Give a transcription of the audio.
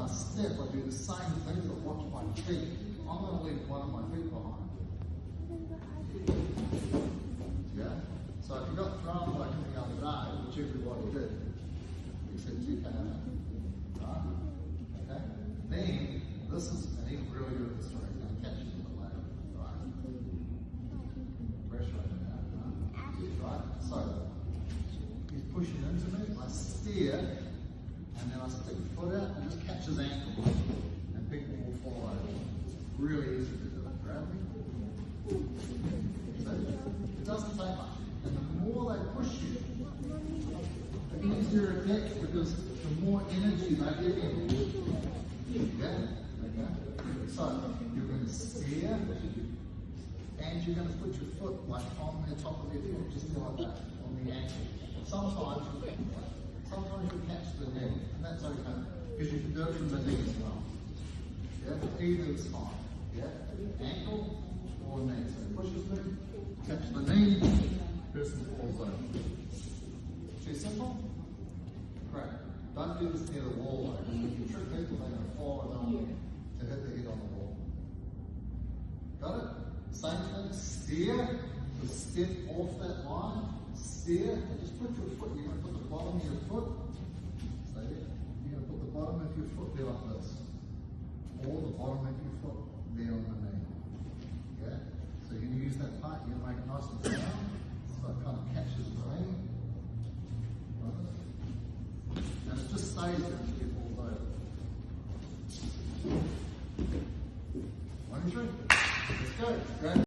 I step, I do the same thing, but watch my feet. I'm going to leave one of my feet behind. Yeah? So if you got thrown like the other day, which everybody did, except you can't. Right? Okay? Then, this is, and he's really good at this story, he's going to catch you in the later. Right? Pressure on that, right? So, he's pushing into me, I steer, and then I stick the foot out and just catch his ankle. And people will follow. It's really easy to do it. Grab me. It doesn't take much. And the more they push you, the easier it gets because the more energy they give you. Yeah? Okay? So, you're going to steer, and you're going to put your foot like on the top of your foot, just like that, on the ankle. Sometimes you catch the knee, and that's okay, because you can do it from the knee as well. Yeah? Either is fine. Yeah? Ankle or knee. So pushes me, catch the knee, person falls over. Too simple? Great. Don't do this near the wall though, because if you trick people, they're going to fall over to hit their head on the wall. Got it? Same thing, steer, to step off that line, steer, and just put your foot, you're going to put the bottom of your foot, stay there, you're going to put the bottom of your foot there like this, or the bottom of your foot there on the knee. Okay? So you're going to use that part, you're going to make a